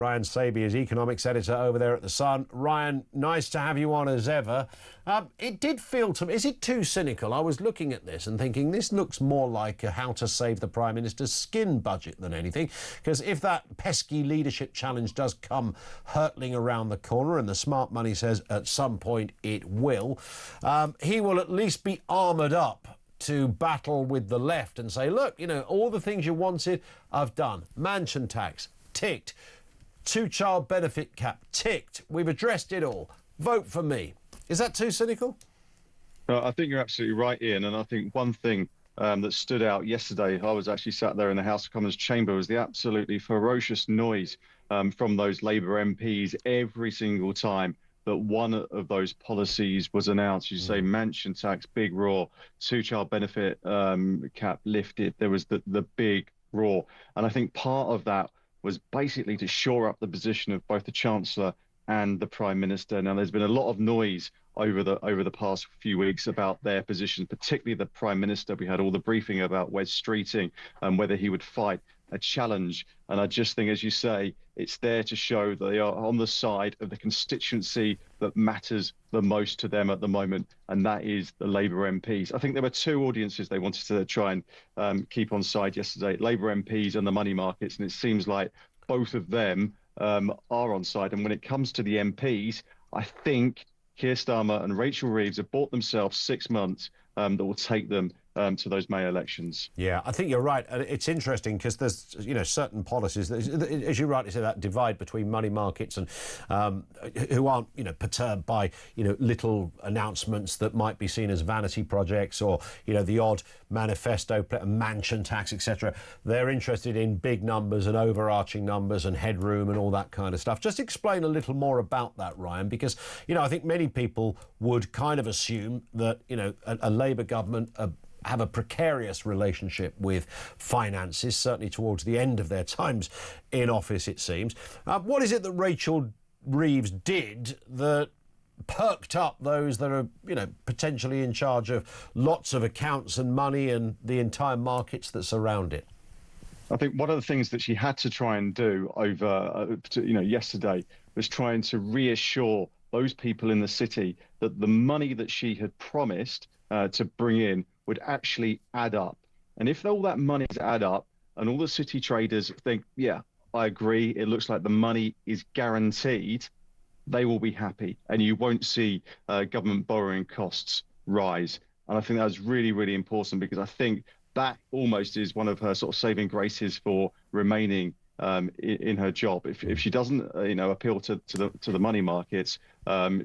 Ryan Sabey is economics editor over there at The Sun. Ryan, nice to have you on as ever. It did feel to me, is it too cynical? I was looking at this and thinking this looks more like a how to save the Prime Minister's skin budget than anything. Because if that pesky leadership challenge does come hurtling around the corner, and the smart money says at some point it will, he will at least be armoured up to battle with the left and say, look, you know, all the things you wanted, I've done. Mansion tax, ticked. Two-child benefit cap, ticked. We've addressed it all. Vote for me. Is that too cynical? I think you're absolutely right, Ian. And I think one thing that stood out yesterday, I was actually sat there in the House of Commons chamber, was the absolutely ferocious noise from those Labour MPs every single time that one of those policies was announced. You say mansion tax, big roar, two-child benefit cap lifted. There was the big roar. And I think part of that was basically to shore up the position of both the Chancellor and the Prime Minister. Now, there's been a lot of noise over the past few weeks about their position, particularly the Prime Minister. We had all the briefing about Wes Streeting and whether he would fight a challenge. And I just think, as you say, it's there to show that they are on the side of the constituency that matters the most to them at the moment, and that is the Labour MPs. I think there were two audiences they wanted to try and keep on side yesterday, Labour MPs and the money markets, and it seems like both of them are on side. And when it comes to the MPs, I think Keir Starmer and Rachel Reeves have bought themselves 6 months that will take them to those May elections. Yeah, I think you're right. And it's interesting because there's, you know, certain policies, as you rightly say, that divide between money markets and who aren't, you know, perturbed by, you know, little announcements that might be seen as vanity projects or, you know, the odd manifesto, mansion tax, etc. They're interested in big numbers and overarching numbers and headroom and all that kind of stuff. Just explain a little more about that, Ryan, because, you know, I think many people would kind of assume that, you know, a Labour government have a precarious relationship with finances, certainly towards the end of their times in office, it seems. What is it that Rachel Reeves did that perked up those that are, you know, potentially in charge of lots of accounts and money and the entire markets that surround it? I think one of the things that she had to try and do over, yesterday was trying to reassure those people in the city that the money that she had promised to bring in would actually add up. And if all that money's add up and all the city traders think, yeah, I agree, it looks like the money is guaranteed, they will be happy. And you won't see government borrowing costs rise. And I think that's really, really important, because I think that almost is one of her sort of saving graces for remaining in her job. If she doesn't, appeal to the money markets,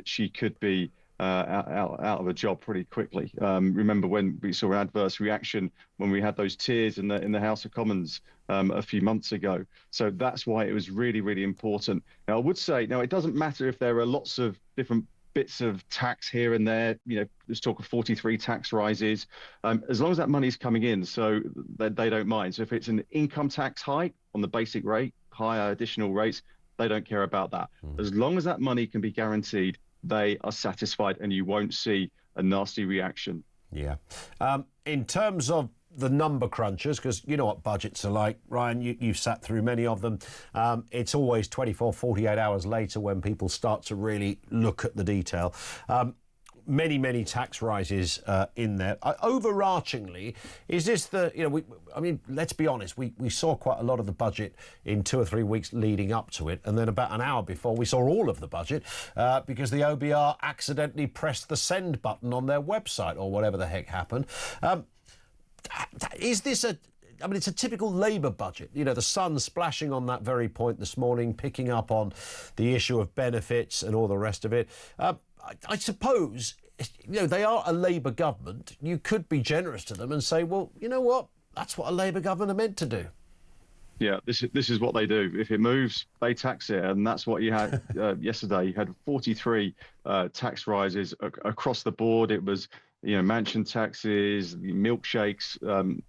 she could be out of a job pretty quickly. Remember when we saw an adverse reaction when we had those tears in the House of Commons a few months ago. So that's why it was really, really important. Now, I would say, now it doesn't matter if there are lots of different bits of tax here and there, there's talk of 43 tax rises, as long as that money's coming in, so they don't mind. So if it's an income tax hike on the basic rate, higher additional rates, they don't care about that. As long as that money can be guaranteed, they are satisfied, and you won't see a nasty reaction. Yeah. In terms of the number crunchers, because you know what budgets are like, Ryan, you've sat through many of them. It's always 24, 48 hours later when people start to really look at the detail. Many tax rises in there. Overarchingly, is this let's be honest, we saw quite a lot of the budget in 2 or 3 weeks leading up to it, and then about an hour before we saw all of the budget because the OBR accidentally pressed the send button on their website or whatever the heck happened. Is this it's a typical Labour budget. The Sun splashing on that very point this morning, picking up on the issue of benefits and all the rest of it. I suppose, they are a Labour government. You could be generous to them and say, well, you know what? That's what a Labour government are meant to do. Yeah, this is what they do. If it moves, they tax it. And that's what you had yesterday. You had 43 tax rises across the board. It was, mansion taxes, milkshakes.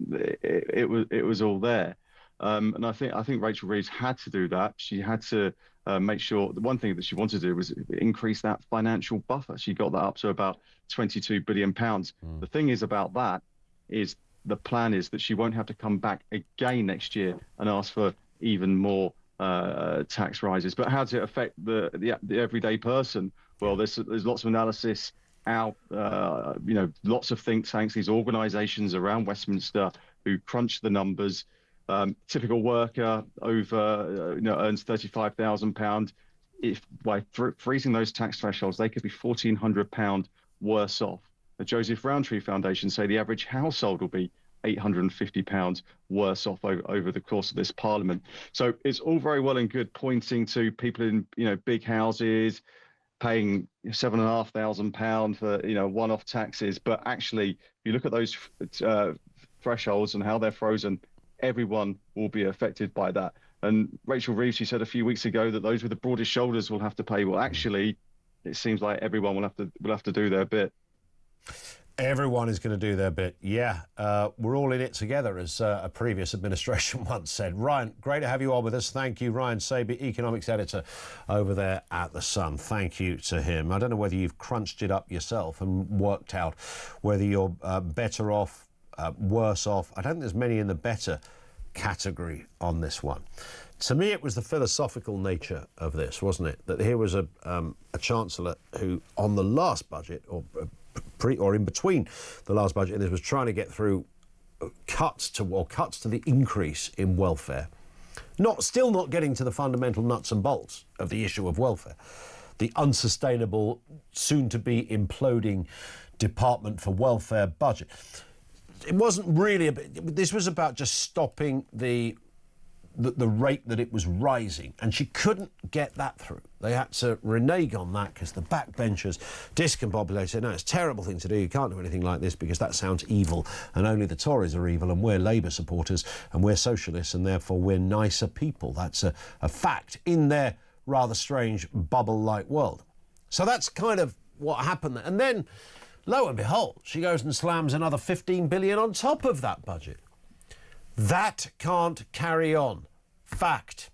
It was all there. And I think Rachel Reeves had to do that. She had to make sure. The one thing that she wanted to do was increase that financial buffer. She got that up to about £22 billion. The thing is about that is the plan is that she won't have to come back again next year and ask for even more tax rises. But how does it affect the everyday person? Well, there's lots of analysis out, lots of think tanks, these organisations around Westminster who crunch the numbers. Typical worker earns £35,000. If by freezing those tax thresholds, they could be £1,400 worse off. The Joseph Rowntree Foundation say the average household will be £850 worse off over the course of this Parliament. So it's all very well and good pointing to people in big houses paying £7,500 for one-off taxes, but actually, if you look at those thresholds and how they're frozen, everyone will be affected by that. And Rachel Reeves, she said a few weeks ago that those with the broadest shoulders will have to pay. Well, actually, it seems like everyone will have to do their bit. Everyone is going to do their bit. Yeah, we're all in it together, as a previous administration once said. Ryan, great to have you on with us. Thank you, Ryan Sabey, economics editor over there at The Sun. Thank you to him. I don't know whether you've crunched it up yourself and worked out whether you're better off, worse off. I don't think there's many in the better category on this one. To me, it was the philosophical nature of this, wasn't it? That here was a chancellor who, on the last budget, or in between the last budget and this, was trying to get through cuts to the increase in welfare. Still not getting to the fundamental nuts and bolts of the issue of welfare. The unsustainable, soon-to-be imploding Department for Welfare budget. It wasn't really this was about just stopping the rate that it was rising, and she couldn't get that through. They had to renege on that because the backbenchers, discombobulated, said, no, it's a terrible thing to do. You can't do anything like this because that sounds evil, and only the Tories are evil, and we're Labour supporters, and we're socialists, and therefore we're nicer people. That's a fact in their rather strange bubble-like world. So that's kind of what happened there. And then, lo and behold, she goes and slams another 15 billion on top of that budget. That can't carry on. Fact.